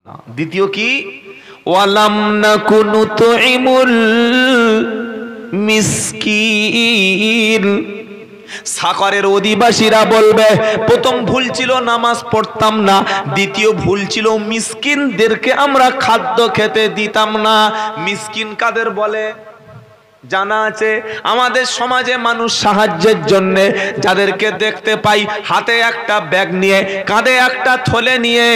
দ্বিতীয় কি, ওয়ালাম নাকুনু তুইমুল মিসকিন। সাকারের অধিবাসীরা বলবে প্রথম ভুল ছিল নামাজ পড়তাম না, দ্বিতীয় ভুল ছিল মিসকিনদেরকে আমরা খাদ্য খেতে দিতাম না। মিসকিন কাদের বলে জানা আছে? আমাদের সমাজে মানুষ সাহায্যের জন্য যাদেরকে দেখতে পাই হাতে একটা ব্যাগ নিয়ে কাঁধে একটা থলে নিয়ে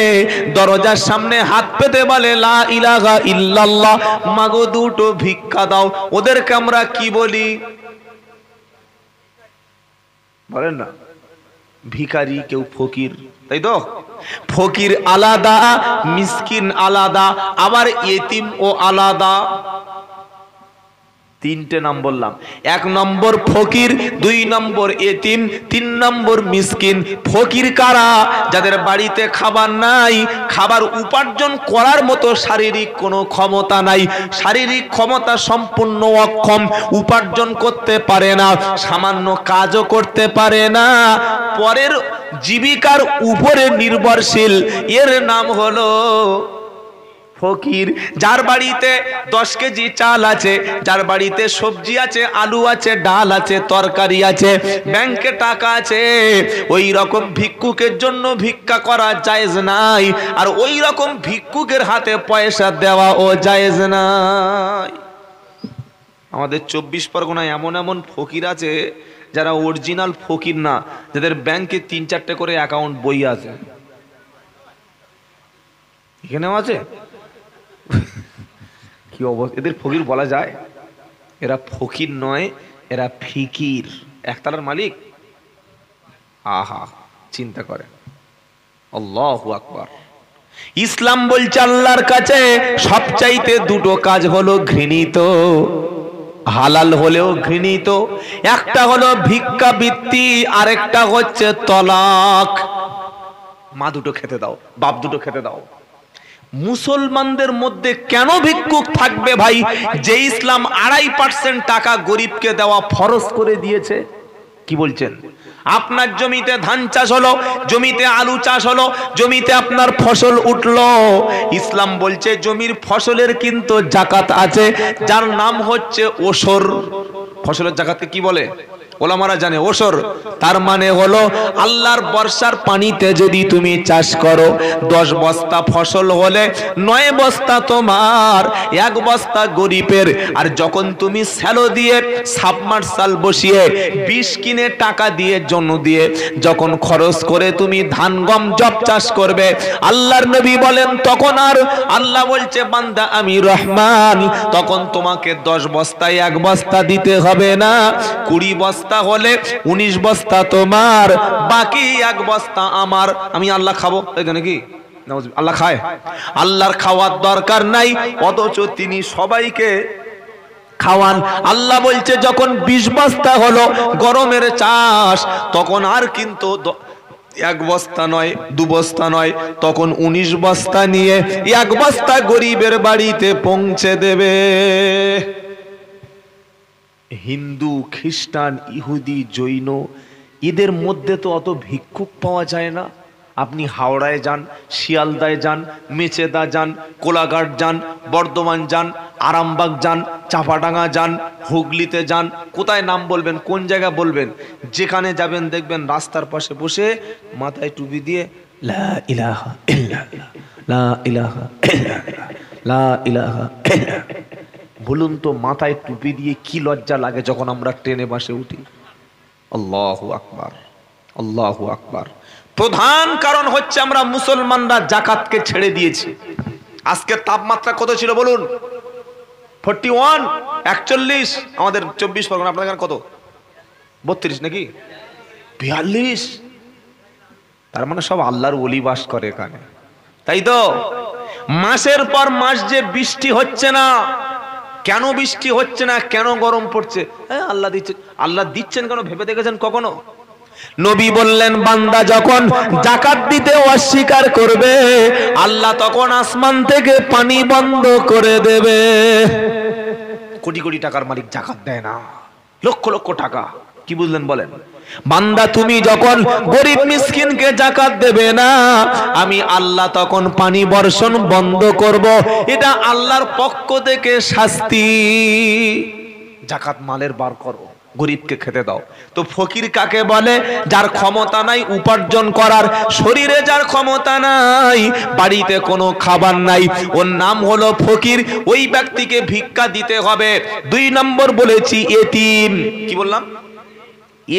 দরজার সামনে হাত পেতে বলে লা ইলাহা ইল্লাল্লাহ, মাগো দুটো ভিক্ষা দাও, ওদেরকে আমরা কি বলি বলেন না? ভিখারি, কেউ ফকির, তাই তো? ফকির আলাদা, মিসকিন আলাদা, আবার ইতিম ও আলাদা। তিনটে নাম বললাম, এক নম্বর ফকির, দুই নম্বর এতিম, তিন নম্বর মিসকিন। ফকির কারা? যাদের বাড়িতে খাবার নাই, খাবার উপার্জন করার মতো শারীরিক কোনো ক্ষমতা নাই, শারীরিক ক্ষমতা সম্পূর্ণ অক্ষম, উপার্জন করতে পারে না, সামান্য কাজও করতে পারে না, পরের জীবিকার উপরে নির্ভরশীল, এর নাম হলো ফকির। যার বাড়িতে 10 কেজি চাল আছে, যার বাড়িতে সবজি আছে, আলু আছে, ডাল আছে, তরকারি আছে, ব্যাংকে টাকা আছে, ওই রকম ভিক্ষুকের জন্য ভিক্ষা করা জায়েজ নাই, আর ওই রকম ভিক্ষুকের হাতে পয়সা দেওয়া ও জায়েজ নাই। আমাদের 24 পরগনায় এমন এমন ফকির আছে যারা অরিজিনাল ফকির না, যাদের ব্যাংকে 3-4টে করে অ্যাকাউন্ট বই আছে। এখানেও আছে। কি অবস্থা, এদের ফকির বলা যায়? এরা ফকির নয়, এরা ফিকির, একতলার মালিক। আহা, চিন্তা করেন। আল্লাহু আকবার। ইসলাম বলছে আল্লাহর কাছে সবচাইতে দুটো কাজ হলো ঘৃণিত, হালাল হলেও ঘৃণিত। একটা হলো ভিক্ষাবৃত্তি, আরেকটা হচ্ছে তলাক। মা দুটো খেতে দাও, বাপ দুটো খেতে দাও। মুসলমানদের মধ্যে কেন ভিক্ষুক থাকবে ভাই? যে ইসলাম 2.5% টাকা গরিবকে দেওয়া ফরজ করে দিয়েছে। কি বলছেন? আপনার জমিতে ধান চাষ হলো, জমিতে আলু চাষ হলো, জমিতে আপনার ফসল উঠলো, ইসলাম বলছে জমির ফসলের কিন্তু জাকাত আছে, যার নাম হচ্ছে ওসর। ফসলের জাকাতকে কি বলে ওলামারা জানে? ওসর। তার মানে হলো আল্লাহর বর্ষার পানিতে যদি তুমি চাষ করো, 10 বস্তা ফসল হলে 9 বস্তা তোমার, 1 বস্তা গরিবের। আর যখন তুমি স্যালো দিয়ে সাবমার্সাল বসিয়ে 20 কিনে টাকা দিয়ে জন্য দিয়ে যখন খরচ করে তুমি ধান গম জব চাষ করবে, আল্লাহর নবী বলেন তখন আর আল্লাহ বলছে বান্দা আমি রহমান, তখন তোমাকে 10 বস্তায় 1 বস্তা দিতে হবে না, 20 বস্তা হলে 19 বস্তা তোমার, বাকি 1 বস্তা আমার। আমি আল্লাহ খাবো, তাই তো নাকি? আল্লাহ খায়? আল্লাহর খাওয়ার দরকার নাই, অথচ তিনি সবাইকে খাওয়ান। আল্লাহ বলছে যখন 20 বস্তা হলো গরমের চাষ, তখন আর কিন্তু 1 বস্তা নয়, 2 বস্তা নয়, তখন 19 বস্তা নিয়ে 1 বস্তা গরিবের বাড়িতে পৌঁছে দেবে। হিন্দু, খ্রিস্টান, ইহুদি, জৈন, এদের মধ্যে তো অত ভিক্ষুক পাওয়া যায় না। আপনি হাওড়ায় যান, শিয়ালদায় যান, মেচেদা যান, কোলাঘাট যান, বর্ধমান যান, আরামবাগ যান, চাপাডাঙ্গা যান, হুগলিতে যান, কোথায় নাম বলবেন, কোন জায়গা বলবেন, যেখানে যাবেন দেখবেন রাস্তার পাশে বসে মাথায় টুপি দিয়ে লা ইলাহা ইল্লাল্লাহ, লা ইলাহা ইল্লাল্লাহ, লা ইলাহা ইল্লাল্লাহ। বলুন তো মাথায় টুপি দিয়ে কি লজ্জা লাগে যখন আমরা ট্রেনে বাসে উঠি? আল্লাহু আকবার, আল্লাহু আকবার। প্রধান কারণ হচ্ছে আমরা মুসলমানরা যাকাতকে ছেড়ে দিয়েছি। আজকে তাপমাত্রা কত ছিল বলুন? 41, 41। আমাদের 24 পরগনা, আপনাদের এখানে কত? 32 নাকি 42? তার মানে সব আল্লাহর ওলি বাস করে এখানে, তাই তো? মাসের পর মাস যে বৃষ্টি হচ্ছে না, কেন বৃষ্টি হচ্ছে না, কেন গরম পড়ছে? আল্লাহ দিচ্ছেন। আল্লাহ দিচ্ছেন কেন ভেবে দেখেছেন কখনো? নবী বললেন বান্দা যখন যাকাত দিতে অস্বীকার করবে, আল্লাহ তখন আসমান থেকে পানি বন্ধ করে দেবে। কোটি কোটি টাকার মালিক যাকাত দেয় না, লক্ষ লক্ষ টাকা, কি বুঝলেন বলেন? বান্দা তুমি যখন গরিব মিসকিনকে যাকাত দেবে না, আমি আল্লাহ তখন পানি বর্ষণ বন্ধ করব। এটা আল্লাহর পক্ষ থেকে শাস্তি। যাকাত মালের বার করো, গরিবকে খেতে দাও। তো ফকির কাকে বলে? যার ক্ষমতা নাই উপার্জন করার, শরীরে যার ক্ষমতা নাই, বাড়িতে কোনো খাবার নাই, ওর নাম হলো ফকির। ওই ব্যক্তিকে ভিক্ষা দিতে হবে। 2 নম্বর বলেছি এতিম। কি বললাম?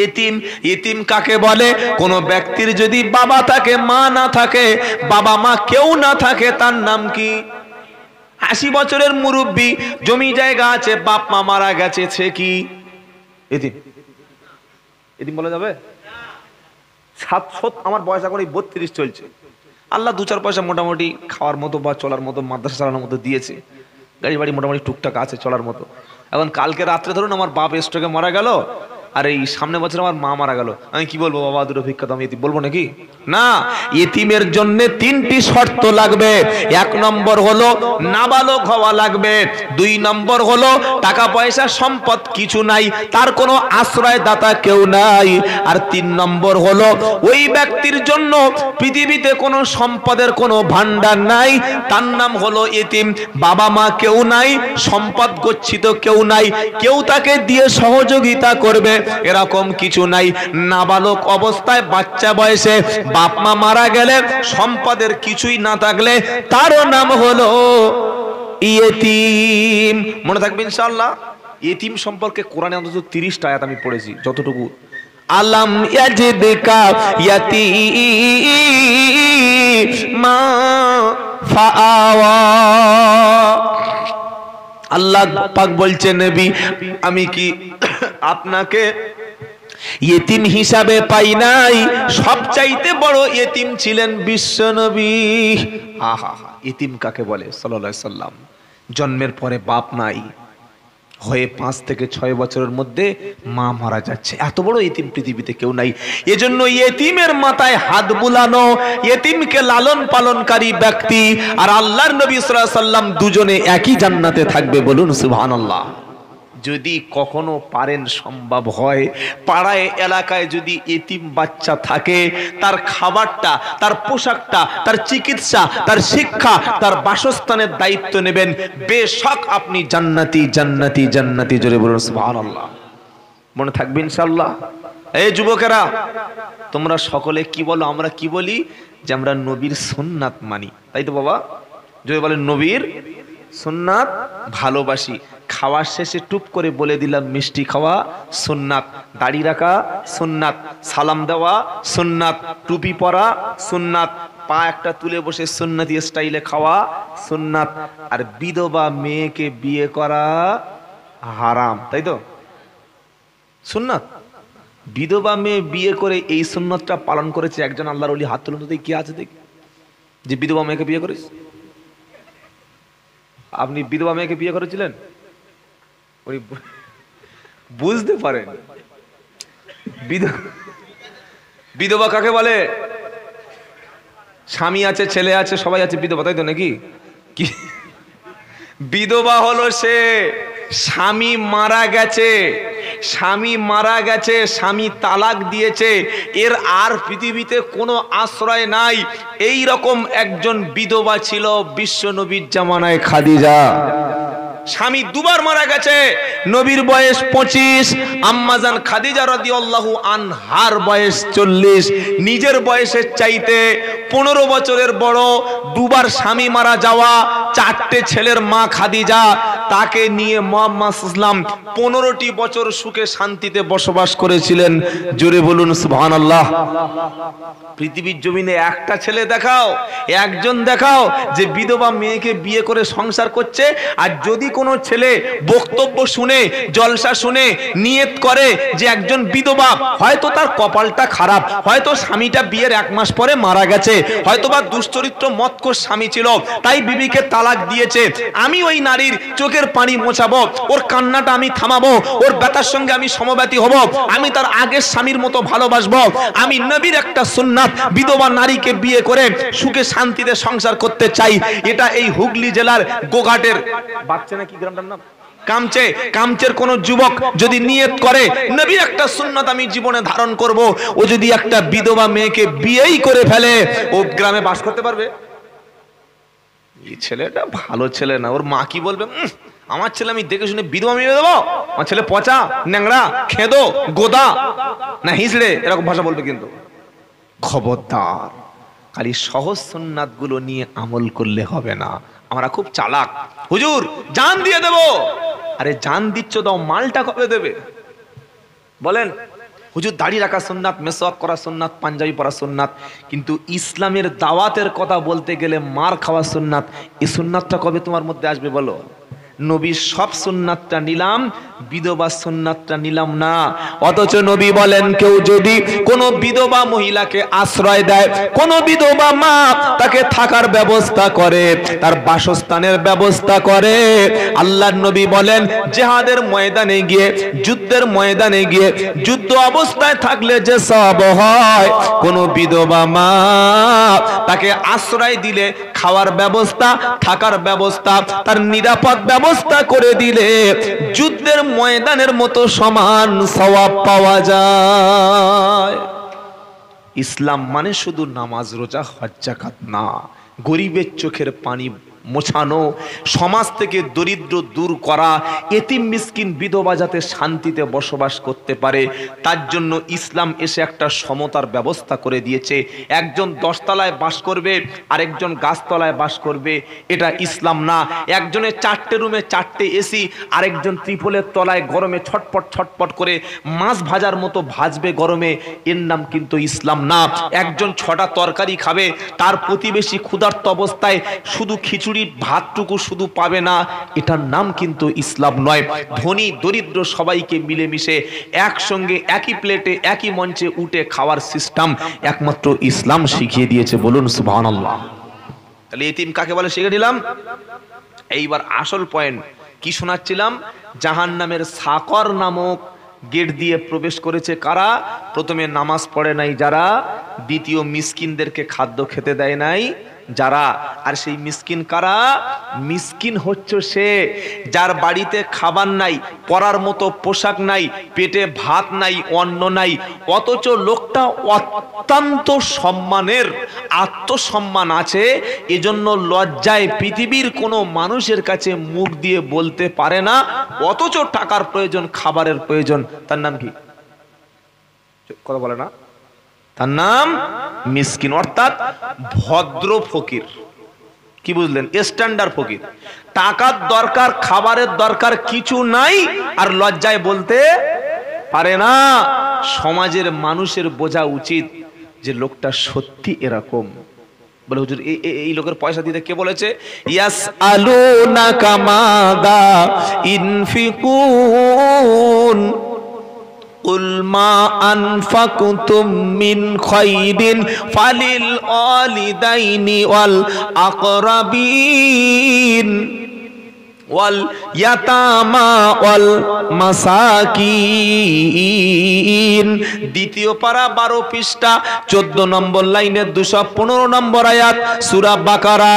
এতিম। এতিম কাকে বলে? কোন ব্যক্তির যদি বাবা থাকে, মা না থাকে, বাবা মা কেউ না থাকে, তার নাম কি? 80 বছরের মুরব্বী, জমি জায়গা আছে, বাপ মা মারা গেছে, সে কি? এতিম। এতিম বলা যাবে? আমার বয়স এখন 32 চলছে। আল্লাহ 2-4 পয়সা মোটামুটি খাওয়ার মতো বা চলার মতো, মাদ্রাসা চালানোর মতো দিয়েছে। গাড়ি বাড়ি মোটামুটি টুকটাক আছে চলার মতো। এখন কালকে রাত্রে ধরুন আমার বাপ স্ট্রোকে মারা গেল, আর এই সামনে বছর আমার মা মারা গেল, আমি কি বলবো? বাবা দুটো ভিক্ষা দাও, আমি এতিম বলবো নাকি? না। এতিমের জন্য 3টি শর্ত লাগবে। 1 নম্বর হলো নাবালক হওয়া লাগবে। 2 নম্বর হলো টাকা পয়সা সম্পদ কিছু নাই, তার কোনো আশ্রয়দাতা কেউ নাই। আর 3 নম্বর হলো ওই ব্যক্তির জন্য পৃথিবীতে কোনো সম্পদের কোনো ভান্ডার নাই, তার নাম হলো এতিম। বাবা মা কেউ নাই, সম্পদ গচ্ছিত কেউ নাই, কেউ তাকে দিয়ে সহযোগিতা করবে এরকম কিছু নাই। নাবালক অবস্থায়, বাচ্চা বয়সে বাপ মা মারা গেলে, সম্পদের কিছুই না থাকলে, তারও নাম হলো ইয়েতিম। মনে থাকবে ইনশাআল্লাহ। ইয়েতিম সম্পর্কে কোরআনে অন্তত 30টা আয়াত আমি পড়েছি যতটুকু। আলাম ইয়াজিদকা ইয়াতীমা ফাআওয়া। আল্লাহ পাক বলছে, নবী আমি কি আপনাকে ইয়েতিম হিসাবে পাই নাই? সবচাইতে বড় ইয়েতিম ছিলেন বিশ্ব নবী। আহা, ইয়েতিম কাকে বলে? সাল্লাল্লাহু আলাইহি সাল্লাম জন্মের পরে বাপ নাই, হয়ে 5 থেকে 6 বছরের মধ্যে মা মারা যাচ্ছে। এত বড় ইয়েতিম পৃথিবীতে কেউ নাই। এজন্য ইয়েতিমের মাথায় হাত বুলানো, ইয়েতিমকে লালন পালনকারী ব্যক্তি আর আল্লাহর নবী সাল্লাল্লাহু আলাইহি সাল্লাম দুজনে একই জান্নাতে থাকবে। বলুন সুবহানাল্লাহ। যদি কখনো পারেন, সম্ভব হয়, পাড়ায় এলাকায় যদি এতিম বাচ্চা থাকে, তার খাবারটা, তার পোশাকটা, তার চিকিৎসা, তার শিক্ষা, তার বাসস্থানের দায়িত্ব নেবেন। বেশক আপনি জান্নাতি জান্নাতি জান্নাতি। জোরে বলুন সুবহানাল্লাহ। মনে থাকবে ইনশাআল্লাহ। এই যুবকেরা, তোমরা সকলে কি বলো? আমরা কি বলি? যে আমরা নবীর সুন্নাত মানি, তাই তো বাবা? জোরে বলেন নবীর সুন্নাত ভালোবাসি। খাওয়ার শেষে টুপ করে বলে দিলাম মিষ্টি খাওয়া সুন্নাত, দাড়ি রাখা সুন্নাত, সালাম দেওয়া সুন্নাত, টুপি পরা সুন্নাত, পা একটা তুলে বসে সুন্নতি স্টাইলে খাওয়া সুন্নাত। আর বিধবা মেয়েকে বিয়ে করা হারাম, তাই তো? সুন্নাত। বিধবা মেয়ে বিয়ে করে এই সুন্নাতটা পালন করেছে একজন আল্লাহর ওলি। হাত তুলুন তো দেখি, কে আছে দেখি যে বিধবা মেয়েকে বিয়ে করেছে? আপনি বিধবা মেয়েকে বিয়ে করেছিলেন? বুঝতে পারেন বিধবা কাকে বলে? স্বামী আছে, ছেলে আছে, সবাই আছে, বিধবা, তাই তো নাকি? কি বিধবা হলো সে স্বামী মারা গেছে, স্বামী মারা গেছে, স্বামী তালাক দিয়েছে, এর আর পৃথিবীতে কোনো আশ্রয় নাই। এই রকম একজন বিধবা ছিল বিশ্ব নবীর জামানায় খাদিজা। স্বামী 2 বার মারা গেছে, নবীর বয়স 25, আম্মাজান খাদিজা রাদিয়াল্লাহু আনহার বয়স 40। নিজের বয়সের চাইতে 15 বছরের বড়, 2 বার স্বামী মারা যাওয়া, 4টে ছেলের মা খাদিজা, তাকে নিয়ে মুহাম্মদ সাল্লাল্লাহু আলাইহি ওয়াসাল্লাম 15টি বছর সুখে শান্তিতে বসবাস করেছিলেন। জোরে বলুন সুবহানাল্লাহ। পৃথিবীর জমিনে একটা ছেলে দেখাও, একজন দেখাও যে বিধবা মেয়েকে বিয়ে করে সংসার করছে। আর যদি কোনো ছেলে বক্তব্য শুনে, জলসা শুনে নিয়ত করে যে একজন বিধবা, হয়তো তার কপালটা খারাপ, হয়তো স্বামীটা বিয়ের 1 মাস পরে মারা গেছে, হয়তোবা দুশ্চরিত্র মৎখোর স্বামী ছিল, তাই বিবিকে তালাক দিয়েছে, আমি ওই নারীর চোখের পানি মোছাবো, ওর কান্নাটা আমি থামাবো, ওর ব্যথার সঙ্গে আমি সমব্যথী হব, আমি তার আগের স্বামীর মতো ভালোবাসবো। আমি নবীর একটা সুন্নাত, বিধবা নারীকে বিয়ে করে সুখে শান্তিতে সংসার করতে চাই। এটা এই হুগলি জেলার গোঘাটের বাচ্চা, না কি গ্রামটার নাম, কামচে, কামচের কোন যুবক যদি নিয়ত করে নবী একটা সুন্নাত আমি জীবনে ধারণ করব, ও যদি একটা বিধবা মেয়েকে বিয়েই করে ফেলে, ও গ্রামে বাস করতে পারবে? এই ছেলেটা ভালো ছেলে না, ওর মা কি বলবে, আমার ছেলে আমি দেখে শুনে বিধবা মেয়ে দেবো, আমার ছেলে পচা, ন্যাংরা, খেদো, গোদা না হিজড়ে, এরকম ভাষা বলবে। কিন্তু খবরদার, খালি সহজ সুন্নাত গুলো নিয়ে আমল করলে হবে না। আমরা খুব চালাক, হুজুর জান দিয়ে দেব। আরে জান দিচ্ছ দাও, মালটা কবে দেবে বলেন? হুজুর দাড়ি রাখা সুন্নাত, মেসওয়াক করা সুন্নাত, পাঞ্জাবি পরা সুন্নাত, কিন্তু ইসলামের দাওয়াতের কথা বলতে গেলে মার খাওয়া সুন্নাত। এই সুন্নাতটা কবে তোমার মধ্যে আসবে বলো? নবীর সব সুন্নাতটা নিলাম, বিধবা সুন্নাতটা নিলাম না। অথচ নবী বলেন, কেউ যদি কোনো বিধবা মহিলাকে আশ্রয় দেয়, কোনো বিধবা মা তাকে থাকার ব্যবস্থা করে, তার বাসস্থানের ব্যবস্থা করে, আল্লাহর নবী বলেন জিহাদের ময়দানে গিয়ে, যুদ্ধের ময়দানে গিয়ে, যুদ্ধ অবস্থায় থাকলে যে সওয়াব হয়, কোনো বিধবা মা তাকে আশ্রয় দিলে, খাওয়ার ব্যবস্থা, থাকার ব্যবস্থা, তার নিরাপদ ব্যবস্থা করে দিলে যুদ্ধের ময়দানের মতো সমান সওয়াব পাওয়া যায়। ইসলাম মানে শুধু নামাজ, রোজা, হজ, যাকাত না, গরিবের চোখের পানি মোছানো, সমাজ থেকে দরিদ্র দূর করা, এতিম মিসকিন বিধবা যাতে শান্তিতে বসবাস করতে পারে, তার জন্য ইসলাম এসে একটা সমতার ব্যবস্থা করে দিয়েছে। একজন 10 তলায় বাস করবে, আরেকজন গাছতলায় বাস করবে, এটা ইসলাম না। একজনের 4টে রুমে 4টে এসি, আরেকজন ত্রিপলের তলায় গরমে ছটপট ছটপট করে মাছ ভাজার মতো ভাজবে গরমে, এর নাম কিন্তু ইসলাম না। একজন 6টা তরকারি খাবে, তার প্রতিবেশী ক্ষুধার্ত অবস্থায় শুধু খিচুড়ি ভাতটুকু শুধু পাবে না, এটার নাম কিন্তু ইসলাম নয়। ধনী দরিদ্র সবাইকে মিলেমিশে একসঙ্গে একই প্লেটে একই মঞ্চে উঠে খাওয়ার সিস্টেম একমাত্র ইসলাম শিখিয়ে দিয়েছে। বলুন সুবহানাল্লাহ। তাহলে এতিম কাকে বলে শিখে নিলাম। এইবার আসল পয়েন্ট কি শোনাচ্ছিলাম, জাহান্নামের সাকর নামক গেট দিয়ে প্রবেশ করেছে কারা? প্রথমে নামাজ পড়ে নাই যারা, দ্বিতীয় মিসকিনদেরকে খাদ্য খেতে দেয় নাই যারা। আর সেই মিসকিন কারা? মিসকিন হচ্ছে সে যার বাড়িতে খাবার নাই, পরার মতো পোশাক নাই, পেটে ভাত নাই, অন্ন নাই, অথচ লোকটা অত্যন্ত সম্মানের, আত্মসম্মান আছে, এজন্য লজ্জায় পৃথিবীর কোনো মানুষের কাছে মুখ দিয়ে বলতে পারে না, অথচ টাকার প্রয়োজন, খাবারের প্রয়োজন। তার নাম কি? কথা বলে না, তার নাম মিসকিন, অর্থাৎ ভদ্র ফকির। কি বুঝলেন? স্ট্যান্ডার্ড ফকির। টাকার দরকার, খাবারের দরকার কিছু নাই, আর লজ্জায় বলতে পারে না। সমাজের মানুষের বোঝা উচিত যে লোকটা সত্যি এরকম। বলে হুজুর এই লোকের পয়সা দিতে কে বলেছে? ইয়াসআলুনাকা মাযা ইনফিকুন কুল মা আনফাকতুম মিন খায়রিন ফালিল ওয়ালিদাইনি ওয়াল আকরাবিন ওয়াল ইয়াতামা ওয়াল মাসাকিন। দ্বিতীয় পারা 12 পৃষ্ঠা 14 নম্বর লাইনে 215 নম্বর আয়াত সূরা বাকারা।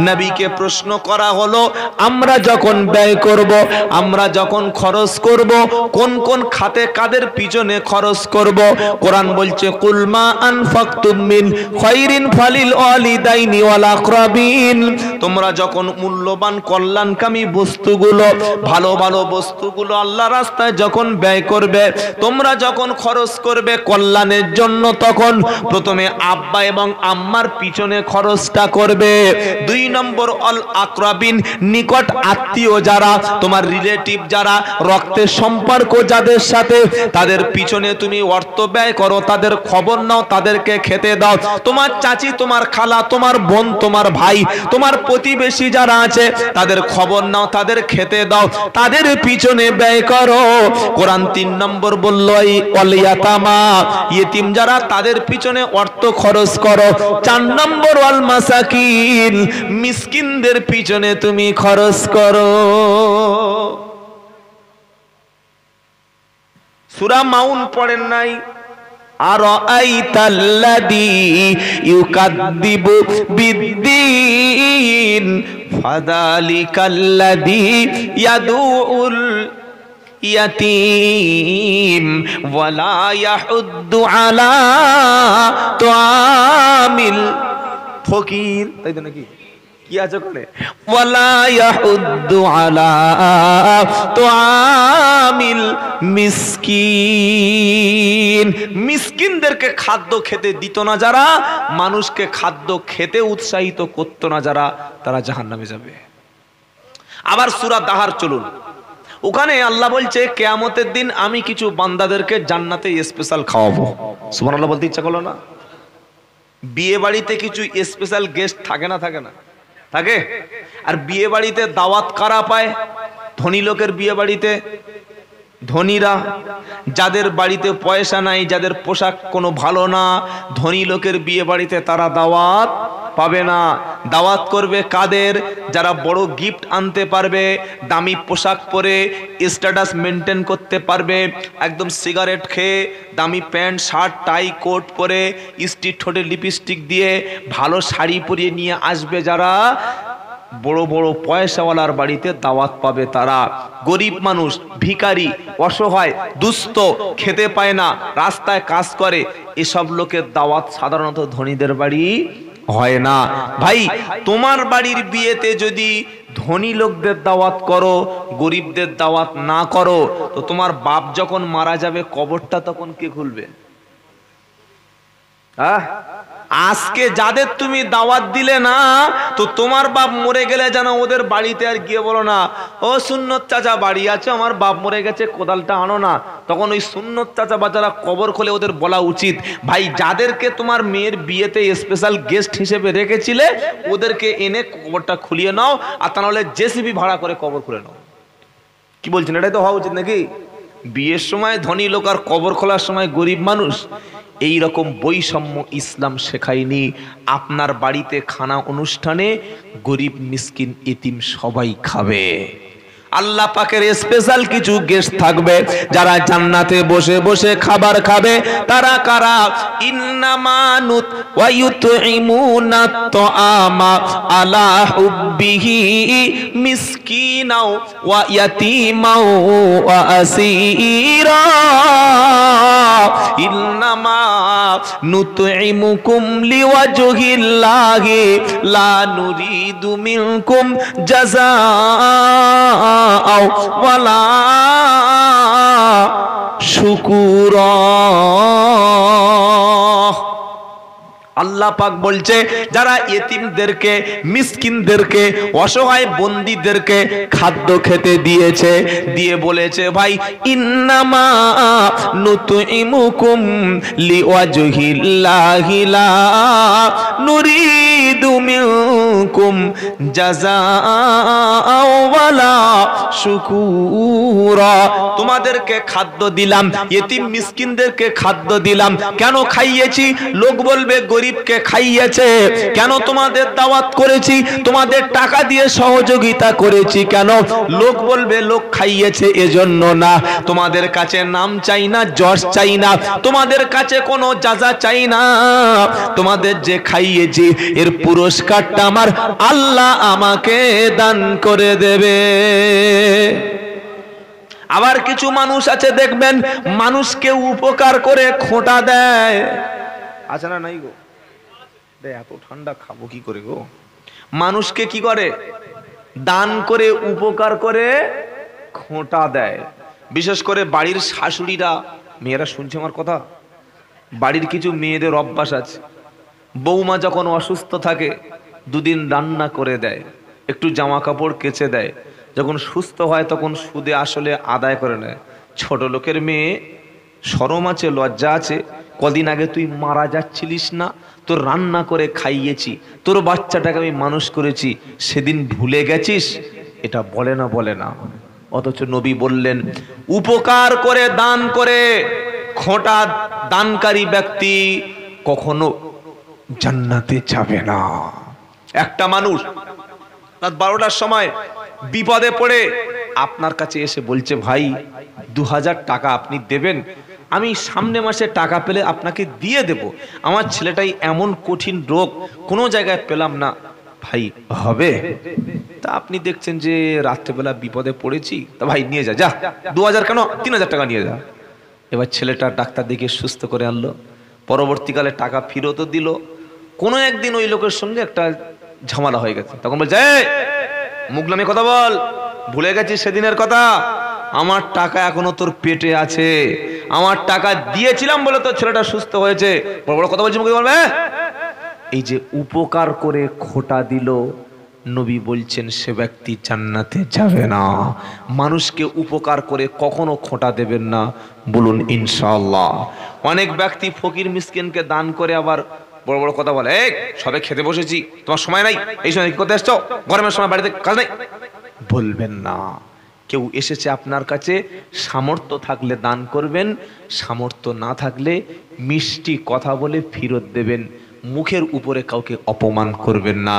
নবীকে প্রশ্ন করা হলো, আমরা যখন ব্যয় করব, আমরা যখন খরচ করব, কোন কোন খাতে কাদের পিছনে খরচ করব? কোরআন বলছে কুল মা আনফাকতুম মিন খায়রিন ফালিল ওয়ালিদাইনি ওয়াল আকরাবিন। তোমরা যখন মূল্যবান কল্যাণকামী বস্তুগুলো, ভালো ভালো বস্তুগুলো আল্লাহর রাস্তায় যখন ব্যয় করবে, তোমরা যখন খরচ করবে কল্যাণের জন্য, তখন প্রথমে আব্বা এবং আম্মার পিছনে খরচটা করবে। 2 নম্বর অল আকরাবিন, নিকট আত্মীয় যারা, তোমার রিলেটিভ যারা, রক্তের সম্পর্ক যাদের সাথে, তাদের পিছনে তুমি অর্থ ব্যয় করো, তাদের খবর নাও, তাদেরকে খেতে দাও। তোমার চাচি, তোমার খালা, তোমার বোন, তোমার ভাই, তোমার প্রতিবেশী যারা আছে, তাদের খবর নাও, তাদের খেতে দাও, তাদের পিছনে ব্যয় করো। কোরআন 3 নম্বর বলল ওয়াল ইয়াতামা, ইতিম যারা, তাদের পিছনে অর্থ খরচ করো। 4 নম্বর ওয়াল মাসাকিন, মিসকিনদের পিছনে তুমি খরচ করো। সূরা মাউন পড়েন নাই? আরাআইতাল্লাযী ইউকাযযিবু বিদ্দীন ফাযালিকাল্লাযী ইয়াদুউল ইয়াতীম ওয়ালা ইয়াহুদ্দু আলা তুআমিল ফকির। তাই তো নাকি? কি আছে ওখানে? ওয়ালা ইয়াহুদ্দু আলা তুআমিল মিসকিন। মিসকিনদেরকে খাদ্য খেতে দিত না যারা, মানুষকে খাদ্য খেতে উৎসাহিত করতো না যারা, তারা জাহান্নামে যাবে। আবার সূরা দাহার চলুন, ওখানে আল্লাহ বলছে কিয়ামতের দিন আমি কিছু বান্দাদেরকে জান্নাতে স্পেশাল খাওয়াবো। সুবহানাল্লাহ বলতে ইচ্ছা করলো না? বিয়ে বাড়িতে কিছু স্পেশাল গেস্ট থাকে না? থাকে না? থাকে। আর বিয়ে বাড়িতে দাওয়াত কারা পায়? ধনী লোকের বিয়ে বাড়িতে ধনীরা। যাদের বাড়িতে পয়সা নাই, যাদের পোশাক কোনো ভালো না, ধনী লোকের বিয়ে বাড়িতে তারা দাওয়াত পাবে না। দাওয়াত করবে কাদের? যারা বড় গিফট আনতে পারবে, দামি পোশাক পরে স্ট্যাটাস মেনটেন করতে পারবে, একদম সিগারেট খেয়ে দামি প্যান্ট শার্ট টাই কোট পরে স্ট্রিট ঠোঁটে লিপস্টিক দিয়ে ভালো শাড়ি পরিয়ে নিয়ে আসবে যারা, বড় বড় পয়সাওয়ালার বাড়িতে দাওয়াত পাবে তারা। গরিব মানুষ, ভিখারি, অসহায়, দুস্থ, খেতে পায় না, রাস্তায় কাজ করে, এসব লোকের দাওয়াত সাধারণত ধনীদের বাড়ি হয় না। ভাই, তোমার বাড়ির বিয়েতে যদি ধনী লোকদের দাওয়াত করো, গরিবদের দাওয়াত না করো, তো তোমার বাপ যখন মারা যাবে কবরটা তখন কে খুলবে? আজকে যাদের তুমি দাওয়াত দিলে না, তো তোমার বাপ মরে গেলে যেন ওদের বাড়িতে আর গিয়ে বলো না, ও সুন্নত চাচা বাড়ি আছে, আমার বাপ মরে গেছে, কোদালটা আনো না। তখন ওই সুন্নত চাচা বাচ্চারা কবর খুলে ওদের বলা উচিত, ভাই যাদেরকে তোমার মেয়ের বিয়েতে স্পেশাল গেস্ট হিসেবে রেখেছিলে ওদেরকে এনে কবরটা খুলিয়ে নাও, আর তা নাহলে জেসিবি ভাড়া করে কবর খুলে নাও। কি বলছেন? এটাই তো হওয়া উচিত নাকি? বিয়ের সময় ধনী লোক আর কবর খোলার সময় গরিব মানুষ, এই রকম বৈষম্য ইসলাম শেখায়নি। আপনার বাড়িতে খানা অনুষ্ঠানে গরিব মিসকিন ইতিম সবাই খাবে। আল্লাহ পাকের স্পেশাল কিছু গেস্ট থাকবে যারা জান্নাতে বসে বসে খাবার খাবে। তারা কারা? ইন্নামা নুত ওয়া ইউতইমুনা তুআমা আলা হুব্বিহি মিসকিনাও ওয়া ইয়াতীমাও ওয়া আসীরা। ইন্নামা নুতইমুকুম লিওয়াজহিল্লাহি লা নুরিদু মিনকুম জাযাআও ওয়ালা শুকুরা। আল্লাহ পাক বলছে যারা এতিমদেরকে, মিসকিনদেরকে, অসহায় বন্দীদেরকে খাদ্য খেতে দিয়েছে, দিয়ে বলেছে ভাই ইন্নামা নুতইমুকুম লিওয়াজহিল্লাহি লা নুরিদু মিনকুম জাযাআও ওয়ালা শুকুরা। তোমাদেরকে খাদ্য দিলাম, এতিম মিসকিনদেরকে খাদ্য দিলাম, কেন খাইয়েছি? লোক বলবে গরিবকে খাইয়েছে। কেন তোমাদের দাওয়াত করেছি? তোমাদের টাকা দিয়ে সহযোগিতা করেছি। কেন? লোক বলবে লোক খাইয়েছে এজন্য না। তোমাদের কাছে নাম চাই না, যশ চাই না, তোমাদের কাছে কোনো জাযা চাই না। তোমাদের যে খাইয়েছি এর পুরস্কারটা আমার আল্লাহ আমাকে দান করে দেবে। আবার কিছু মানুষ আছে দেখবেন মানুষকে উপকার করে খোঁটা দেয়। আছে না? নাই গো? এত ঠান্ডা খাবো কি করে গো? মানুষকে কি করে? দান করে, উপকার করে খোঁটা দেয়। বিশেষ করে বাড়ির শাশুড়িরা, মেয়েরা শুনছে আমার কথা, বাড়ির কিছু মেয়েদের অভ্যাস আছে, বৌমা যখন অসুস্থ থাকে দুদিন রান্না করে দেয়, একটু জামা কাপড় কেচে দেয়, যখন সুস্থ হয় তখন সুদে আসলে আদায় করে নেয়। ছোট লোকের মেয়ে, শরম আছে, লজ্জা আছে, কদিন আগে তুই মারা যাচ্ছিলিস না, তোর রান্না করে খাইয়েছি, তোর বাচ্চাটাকে আমি মানুষ করেছি, সেদিন ভুলে গেছিস? এটা বলে না? বলে না। অথচ নবী বললেন উপকার করে, দান করে খোঁটা দানকারী ব্যক্তি কখনো জান্নাতে যাবে না। একটা মানুষ রাত 12টার সময় বিপদে পড়ে আপনার কাছে এসে বলছে ভাই 2000 টাকা আপনি দেবেন, আমি সামনে মাসে টাকা পেলে আপনাকে দিয়ে দেব, আমার ছেলেটাই এমন কঠিন রোগ, কোনো জায়গায় পেলাম না, ভাই হবে? তা আপনি দেখছেন যে রাত্রেবেলা বিপদে পড়েছি, তা ভাই নিয়ে যা, যা 2000 কেন 3000 টাকা নিয়ে যা। এবার ছেলেটা ডাক্তার দেখিয়ে সুস্থ করে আনলো, পরবর্তীকালে টাকা ফেরতও দিল। কোনো একদিন ওই লোকের সঙ্গে একটা ঝামেলা হয়ে গেছে, তখন বলছে মুখ নামে কথা বল, ভুলে গেছিস সেদিনের কথা? আমার টাকা এখনো তোর পেটে আছে, আমার টাকা দিয়েছিলাম বলে তোর ছেলেটা সুস্থ হয়েছে, বড় বড় কথা বলছি মুখে বলবে। এই যে উপকার করে খোটা দিল, নবী বলছেন সে ব্যক্তি জান্নাতে যাবে না। মানুষকে উপকার করে কখনো খোটা দেবেন না, বলুন ইনশাআল্লাহ। অনেক ব্যক্তি ফকির মিসকিনকে দান করে আবার বড় বড় কথা বলে, এই সবে খেতে বসেছি, তোমার সময় নাই, এই সময় কি করতে আসছো, গরমের সময় বাড়িতে কাজ নাই। বলবেন না। কেউ এসেছে আপনার কাছে, সামর্থ্য থাকলে দান করবেন, সামর্থ্য না থাকলে মিষ্টি কথা বলে ফেরত দেবেন, মুখের উপরে কাউকে অপমান করবেন না।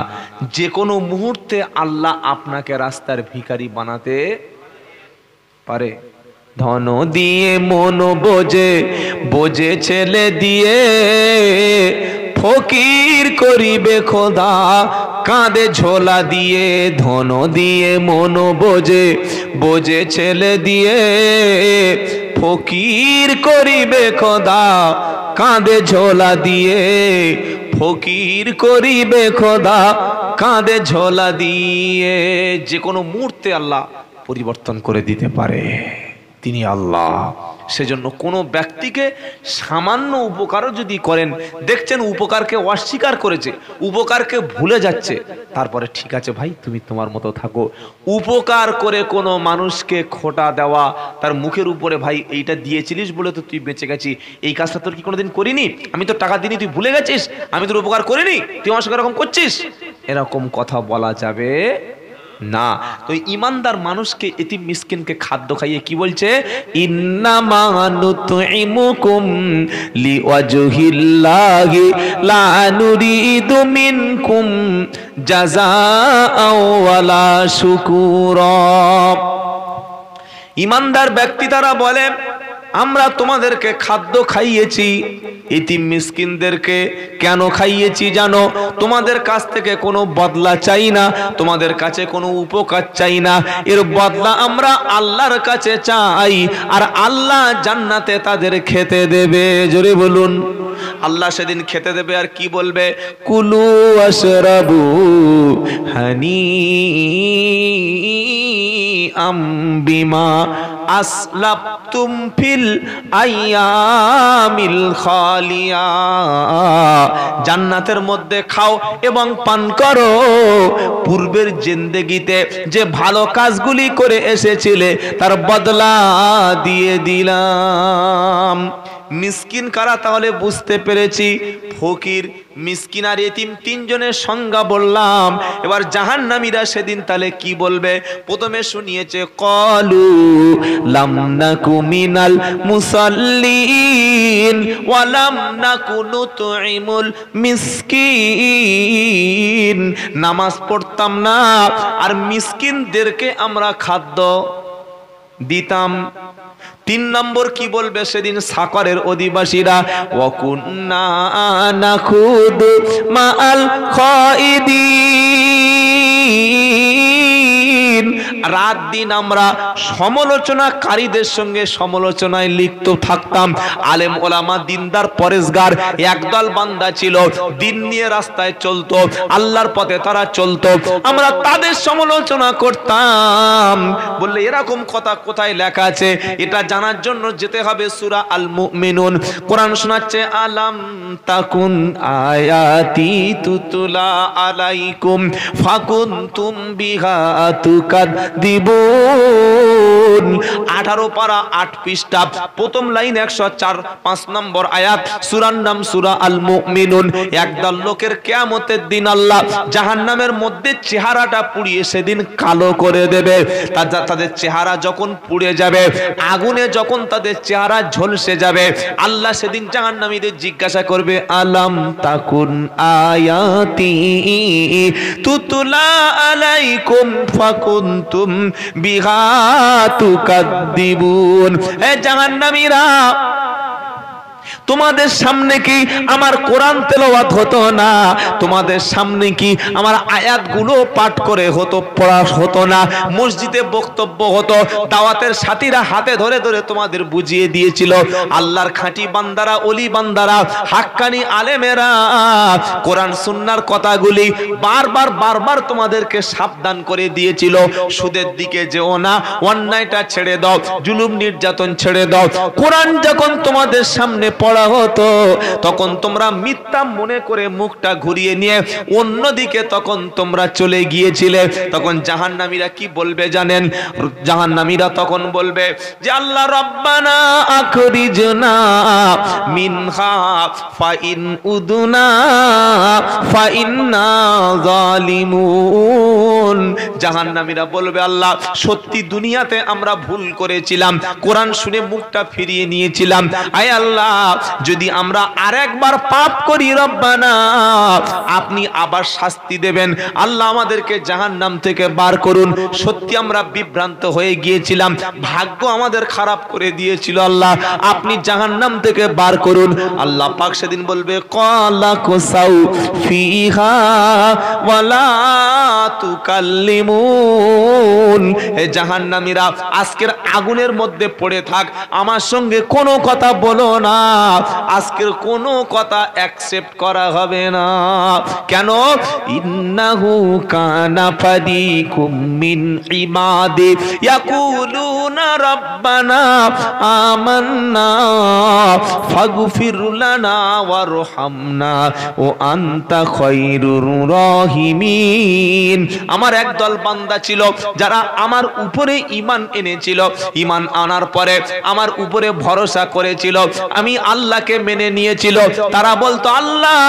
যে কোনো মুহূর্তে আল্লাহ আপনাকে রাস্তার ভিখারি বানাতে পারে। ধন দিয়ে মন বোঝে, বোঝে ছেলে দিয়ে, ফকির করিবে খোদা কাঁধে ঝোলা দিয়ে। ধন দিয়ে মন বোঝে, বোঝে ছেলে দিয়ে, ফকির করিবে খোদা কাঁধে ঝোলা দিয়ে। ফকির করিবে খোদা কাঁধে ঝোলা দিয়ে। যে কোনো মুহূর্তে আল্লাহ পরিবর্তন করে দিতে পারে, তিনি আল্লাহ। সেজন্য কোনো ব্যক্তিকে সামান্য উপকারও যদি করেন, দেখছেন উপকারকে অস্বীকার করেছে, উপকারকে ভুলে যাচ্ছে, তারপরে ঠিক আছে ভাই তুমি তোমার মতো থাকো। উপকার করে কোনো মানুষকে খোটা দেওয়া, তার মুখের উপরে ভাই এইটা দিয়েছিলিস বলে তো তুই বেঁচে গেছি, এই কাজটা তোর কি কোনোদিন করিনি, আমি তোর টাকা দিইনি তুই ভুলে গেছিস, আমি তোর উপকার করিনি, তুই আমার সঙ্গে এরকম করছিস, এরকম কথা বলা যাবে না। তো ইমানদার মানুষকে, এতিম মিসকিনকে খাদ্য খাইয়ে কি বলছে, ইন্নামা নুতইমুকুম লিওয়াজহিল্লাহি লা নুরিদু মিনকুম জাযাআও ওয়ালা শুকুরা। ইমানদার ব্যক্তি তারা বলে, আমরা তোমাদেরকে খাদ্য খাইয়েছি, এতিম মিসকিনদেরকে কেন খাইয়েছি জানো? তোমাদের কাছ থেকে কোনো বদলা চাই না, তোমাদের কাছে কোনো উপকার চাই না, এর বদলা আমরা আল্লাহর কাছে চাই, আর আল্লাহ জান্নাতে তাদের খেতে দেবে। জোরে বলুন, আল্লাহ সেদিন খেতে দেবে, আর কি বলবে, কুলু ওয়াশরাবু হানি আম বিমা আসলাফতুম ফিল আইয়ামিল খালিয়া। জান্নাতের মধ্যে খাও এবং পান করো, পূর্বের জিন্দেগিতে যে ভালো কাজগুলি করে এসেছিলে তার বদলা দিয়ে দিলাম। মিসকিন কারা তাহলে বুঝতে পেরেছি, ফকির, মিসকিন আর এতিম তিনজনের সংজ্ঞা বললাম। এবার জাহান্নামীরা সেদিন তাহলে কি বলবে? প্রথমে শুনিয়েছে ক্বালু লাম নাকু মিনাল মুসাল্লিন ওয়া লাম নাকু নুতইমুল মিসকিন, নামাজ পড়তাম না আর মিসকিনদেরকে আমরা খাদ্য দিতাম। 3 নম্বর কি বলবে সেদিন সাকরের অধিবাসীরা, ওয়াকুন্না নাখুদু মাআল খাইদিন, রাত দিন আমরা সমালোচনাকারীদের সঙ্গে সমালোচনায় লিপ্ত থাকতাম। আলেম ওলামা দিনদার পরেশগার একদল বান্দা ছিল, দিন নিয়ে রাস্তায় চলতো, আল্লাহর পথে তারা চলতো, আমরা তাদের সমালোচনা করতাম। বললে এরকম কথা কোথায় লেখা আছে? এটা জানার জন্য যেতে হবে সূরা আল মুমিনুন। কোরআন শোনাচ্ছে, আলাম তাকুন আয়াতি তুতলা আলাইকুম ফাকুনতুম বিহা তুকাদ্দিবুন। 18 পারা 8 পৃষ্ঠা, প্রথম লাইন 104-5 নম্বর আয়াত, সূরার নাম সূরা আল মুমিনুন। একদল লোকের কিয়ামতের দিন আল্লাহ জাহান্নামের মধ্যে চেহারাটা পুড়িয়ে সেদিন কালো করে দেবে। তাদের চেহারা যখন পুড়ে যাবে, আগুনে যখন তাদের চেহারা ঝলসে যাবে, আল্লাহ সেদিন জাহান্নামীদের জিজ্ঞাসা করবে, আলাম তাকুন আয়াতি তুতলা আলাইকুম ফাকুনতুম বিহা তুকাদ্দিবুন। হে জাহান্নামীরা, তোমাদের সামনে কি আমার কোরআন তেলাওয়াত হতো না? তোমাদের সামনে কি আমার আয়াতগুলো পাঠ করে হতো, পড়া হতো না? মসজিদে বক্তব্য হতো, দাওয়াতের সাথীরা হাতে ধরে ধরে তোমাদের বুঝিয়ে দিয়েছিল। আল্লাহর খাঁটি বান্দারা, ওলি বান্দারা, হাক্কানি আলেমেরা কোরআন সুন্নাহর কথাগুলি বারবার বারবার তোমাদেরকে সাবধান করে দিয়েছিল। সুদের দিকে যেও না, অন্যায়টা ছেড়ে দাও, জুলুম নির্যাতন ছেড়ে দাও। কোরআন যখন তোমাদের সামনে পড়া হতো তখন তোমরা মিথ্যা মনে করে মুখটা ঘুরিয়ে নিয়ে অন্যদিকে তখন তোমরা চলে গিয়েছিলে। তখন জাহান্নামীরা কি বলবে জানেন? জাহান্নামীরা তখন বলবে যে আল্লাহ রব্বানা আখরিজনা মিনহা ফাইন উদনা ফাইন্না জালিমুন। জাহান্নামীরা বলবে আল্লাহ সত্যি দুনিয়াতে আমরা ভুল করেছিলাম, কোরআন শুনে মুখটা ফিরিয়ে নিয়েছিলাম। আয় আল্লাহ যদি আমরা আরেকবার পাপ করি রব্বানা আপনি আবার শাস্তি দেবেন। আল্লাহ আমাদেরকে জাহান্নাম থেকে বার করুন। সত্যি আমরা বিভ্রান্ত হয়ে গিয়েছিলাম, ভাগ্য আমাদের খারাপ করে দিয়েছিল, আল্লাহ আপনি জাহান্নাম থেকে বার করুন। আল্লাহ পাক সেদিন বলবে ক্বালা কুসাউ ফিহা ওয়ালা তুকাল্লিমুন। হে জাহান্নামীরা আজকের আগুনের মধ্যে পড়ে থাক, আমার সঙ্গে কোনো কথা বলো না, আজকের কোনো কথা অ্যাকসেপ্ট করা হবে না। কেন? ইন্নাহু কানা ফারিকুম মিন ইবাদি ইয়াকুলুনা রাব্বানা আমান্না ফাগফির লানা ওয়ারহামনা ও আনতা খায়রুর রাহিমিন। আমার একদল বান্দা ছিল যারা আমার উপরে ঈমান এনেছিল, ঈমান আনার পরে আমার উপরে ভরসা করেছিল, আমি আল্লাহকে মেনে নিয়েছিল। তারা বলতো আল্লাহ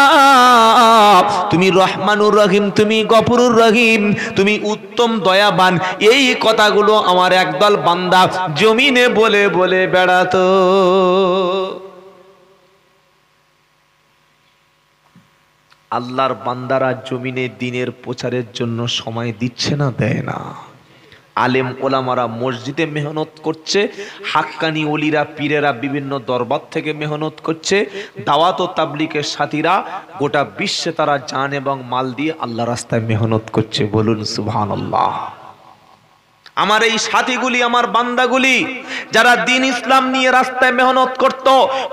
তুমি রহমানুর রহিম, তুমি গফুরুর রহিম, তুমি উত্তম দয়াবান। এই কথাগুলো আমার একদল বান্দা জমিনে বলে বলে বেড়াতো। আল্লাহর বান্দারা জমিনে দ্বীনের প্রচারের জন্য সময় দিচ্ছে না, দেয় না। আলেম ওলামারা মসজিদে মেহনত করছে, হাক্কানি ওলিরা পীরেরা বিভিন্ন দরবার থেকে মেহনত করছে, দাওয়াত ও তাবলীগের সাথীরা গোটা বিশ্বে তারা জান এবং মাল দিয়ে আল্লাহ রাস্তায় মেহনত করছে। বলুন সুবহানাল্লাহ। আমার এই সাথীগুলি, আমার বান্দাগুলি যারা দ্বীন ইসলাম নিয়ে রাস্তায় মেহনত করত,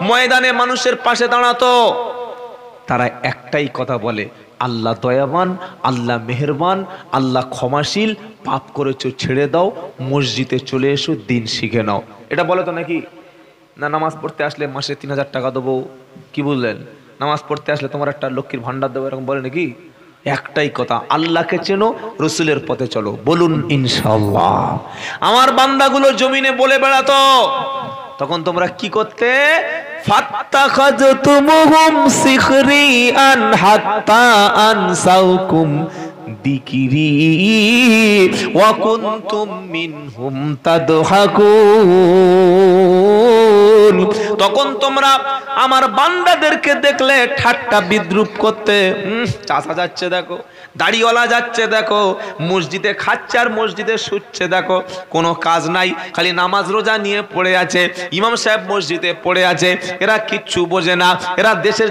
ময়দানে মানুষের পাশে দাঁড়াতো, তারা একটাই কথা বলে আল্লাহ দয়াবান, আল্লাহ মেহেরবান, আল্লাহ ক্ষমাশীল, পাপ করেছো ছেড়ে দাও, মসজিদে চলে এসো, দিন শিখে নাও। এটা বলে তো নাকি? না নামাজ পড়তে আসলে মাসে 3000 টাকা দেবো, কি বুঝলেন? নামাজ পড়তে আসলে তোমার একটা লক্ষ্মীর ভান্ডার দেবো, এরকম বলে নাকি? একটাই কথা, আল্লাহকে চেনো, রসুলের পথে চলো। বলুন ইনশাআল্লাহ। আমার বান্দাগুলো জমিনে বলে বেড়াতো, তখন তোমরা কি করতে? ফাত্তাখাযতুমুহুম সিখরিয়ান হাত্তা আনসাউকুম যিকরি ওয়া কুনতুম মিনহুম তাদহাকুন। তখন তোমরা আমার বান্দাদেরকে দেখলে ঠাট্টা বিদ্রুপ করতে। চাচা যাচ্ছে দেখো, দাড়িওয়ালা যাচ্ছে দেখো, মসজিদে খাচ্ছে আর মসজিদে শুচ্ছে দেখো, কোনো কাজ নাই, খালি নামাজ রোজা নিয়ে পড়ে আছে, ইমাম সাহেব মসজিদে পড়ে আছে, এরা কিচ্ছু বোঝে না, এরা দেশের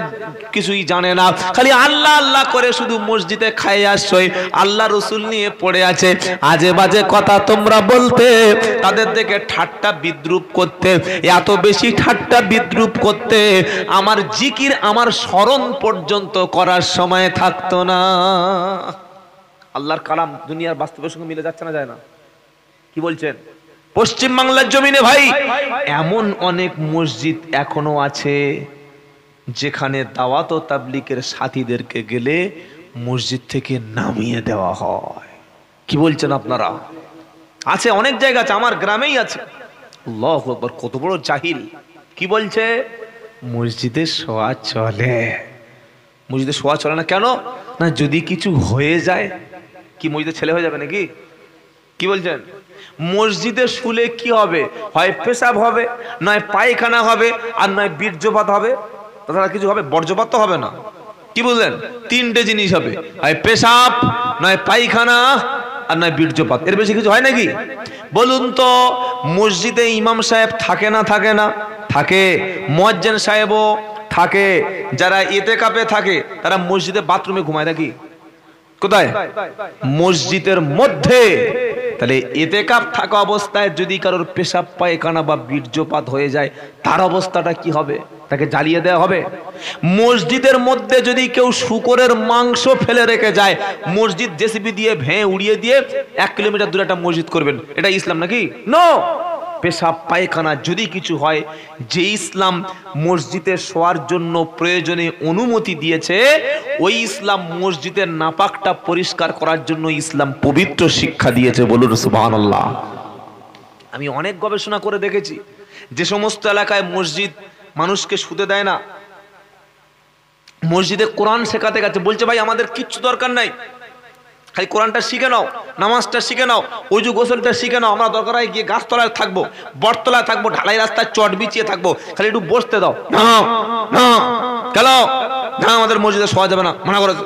কিছুই জানে না, খালি আল্লাহ আল্লাহ করে শুধু মসজিদে খাই আসছই, আল্লাহ রসুল নিয়ে পড়ে আছে। আজে বাজে কথা তোমরা বলতে, তাদের দেখে ঠাট্টা বিদ্রুপ করতে, এত বেশি ঠাট্টা বিদ্রুপ করতে আমার জিকির, আমার স্মরণ পর্যন্ত করার সময় থাকতো না। আল্লাহর কালাম দুনিয়ার বাস্তবের সঙ্গে মিলে যাচ্ছে না, যায় না? কি বলছেন? পশ্চিম বাংলার জমিনে ভাই এমন অনেক মসজিদ এখনো আছে যেখানে দাওয়াত ও তাবলীগের সাথীদেরকে গেলে মসজিদ থেকে নামিয়ে দেওয়া হয়। কি বলছেন আপনারা? আছে, অনেক জায়গা আছে, আমার গ্রামেই আছে। আল্লাহু আকবার, কত বড় জাহিল! কি বলছে? মসজিদে শোয়া চলে। মসজিদে শোয়া চলে না কেন? না যদি কিছু হয়ে যায়। কি মসজিদে ছেলে হয়ে যাবে নাকি? কি বলছেন? মসজিদে শুলে কি হবে? হয় পেশাব হবে, নয় পায়খানা হবে, আর নয় বীর্যপাত হবে। তাছাড়া কিছু হবে? বর্জ্যপাত তো হবে না। কি বুঝলেন? তিনটে জিনিস হবে, হয় পেশাব, নয় পায়খানা, আর নয় বীর্যপাত। এর বেশি কিছু হয় নাকি? বলুন তো, মসজিদে ইমাম সাহেব থাকে না থাকে না? থাকে, মুয়াজ্জিন সাহেবও থাকে, যারা ইতিকাফে থাকে তারা মসজিদে বাথরুমে ঘুমায় নাকি? কোথায়? মসজিদের মধ্যে। তাহলে ইতিকাফ থাকা অবস্থায় যদি কারোর পেশাব পায়খানা বা বীর্যপাত হয়ে যায় তার অবস্থাটা কি হবে? তাকে জ্বালিয়ে দেওয়া হবে? মসজিদের মধ্যে যদি কেউ শূকরের মাংস ফেলে রেখে যায়, মসজিদ জেসিবি দিয়ে ভেঙে উড়িয়ে দিয়ে 1 কিলোমিটার দূরে একটা মসজিদ করবেন, এটা ইসলাম নাকি? নো। পেশাব পায়খানা যদি কিছু হয়, যে ইসলাম মসজিদে শোয়ার জন্য প্রয়োজনে অনুমতি দিয়েছে, ওই ইসলাম মসজিদের নাপাকটা পরিষ্কার করার জন্য ইসলাম পবিত্র শিক্ষা দিয়েছে। বলুন সুবহানাল্লাহ। আমি অনেক গবেষণা করে দেখেছি, যে সমস্ত এলাকায় মসজিদ মানুষকে শুতে দেয় না, মসজিদে কোরআন শেখাতে গেছে, বলছে ভাই আমাদের কিচ্ছু দরকার নাই, খালি কোরআনটা শিখে নাও, নামাজটা শিখে নাও, ওযু গোসলটা শিখে নাও, আমরা দরকার হয় গিয়ে গাছতলায় থাকবো, বটতলায় থাকবো, ঢালাই রাস্তায় চট বিছিয়ে থাকবো, খালি একটু বসতে দাও। না না, কেন না, আমাদের মসজিদে শোয়া যাবে না, মানা করেছে।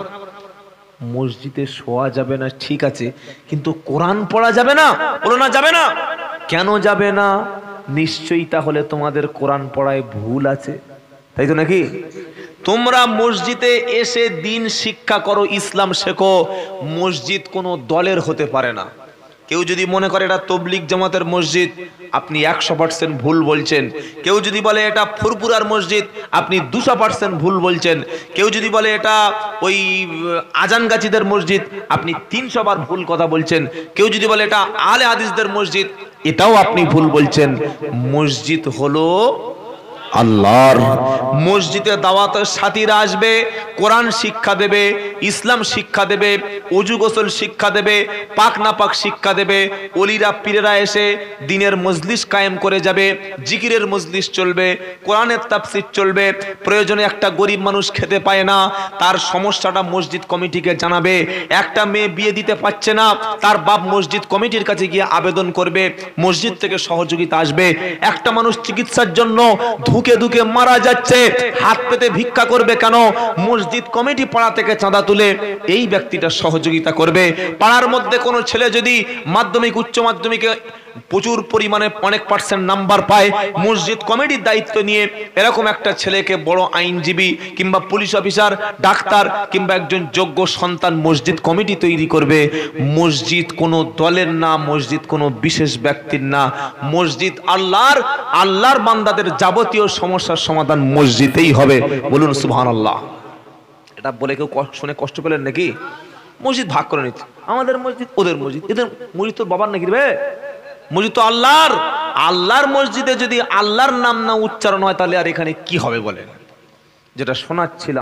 মসজিদে শোয়া যাবে না ঠিক আছে, কিন্তু কোরআন পড়া যাবে না? বলো না যাবে না। কেন যাবে না? নিশ্চয়ই তাহলে তোমাদের কোরআন পড়ায় ভুল আছে, তাই তো নাকি? তোমরা মসজিদে এসে দিন শিক্ষা করো, ইসলাম শেখো। মসজিদ কোনো দলের হতে পারে না। কেউ যদি মনে করে এটা তবলিগ জামাতের মসজিদ, আপনি 100% ভুল বলছেন। কেউ যদি বলে এটা ফুরফুরার মসজিদ, আপনি 200% ভুল বলছেন। কেউ যদি বলে এটা ওই আজানগাছিদের মসজিদ, আপনি 300 বার ভুল কথা বলছেন। কেউ যদি বলে এটা আলে হাদিসদের মসজিদ, এটাও আপনি ভুল বলছেন। মসজিদ হলো আল্লাহর। মসজিদে দাওয়াতের সাথীরা আসবে, কোরআন শিক্ষা দেবে, ইসলাম শিক্ষা দেবে, ওযু গোসল শিক্ষা দেবে, পাক না পাক শিক্ষা দেবে। ওলিরা পীরেরা এসে দিনের মজলিস কায়েম করে যাবে, জিকিরের মজলিস চলবে, কোরআনের তাফসীর চলবে। প্রয়োজনে একটা গরিব মানুষ খেতে পায় না, তার সমস্যাটা মসজিদ কমিটিকে জানাবে। একটা মেয়ে বিয়ে দিতে পারছে না, তার বাপ মসজিদ কমিটির কাছে গিয়ে আবেদন করবে, মসজিদ থেকে সহযোগিতা আসবে। একটা মানুষ চিকিৎসার জন্য ধুকে ধুকে মারা যাচ্ছে, হাত পেতে ভিক্ষা করবে কেন? মসজিদ কমিটি পাড়া থেকে চাঁদা তুলে এই ব্যক্তিটা সহযোগিতা করবে। পাড়ার মধ্যে কোনো ছেলে যদি মাধ্যমিক উচ্চ মাধ্যমিকে প্রচুর পরিমাণে অনেক % নাম্বার পায়, মসজিদ কমিটির দায়িত্ব নিয়ে এরকম একটা ছেলেকে বড় আইনজীবী কিংবা পুলিশ অফিসার, ডাক্তার কিংবা একজন যোগ্য সন্তান মসজিদ কমিটি তৈরি করবে। মসজিদ কোনো দলের না, মসজিদ কোনো বিশেষ ব্যক্তির না, মসজিদ আল্লাহর। আল্লাহর বান্দাদের যাবতীয় সমস্যার সমাধান মসজিদেই হবে। বলুন সুবহানাল্লাহ। এটা বলে কেউ শুনে কষ্ট পেলেন নাকি? মসজিদ ভাগ করে নিচ্ছে, আমাদের মসজিদ ওদের মসজিদ, এদের মসজিদ তোর বাবার নাকি রে? মসজিদ তো আল্লাহর। আল্লাহর মসজিদে যদি আল্লাহর নাম না উচ্চারণ হয় তাহলে আর এখানে কি হবে বলেন? যেটা শোনাচ্ছিলাম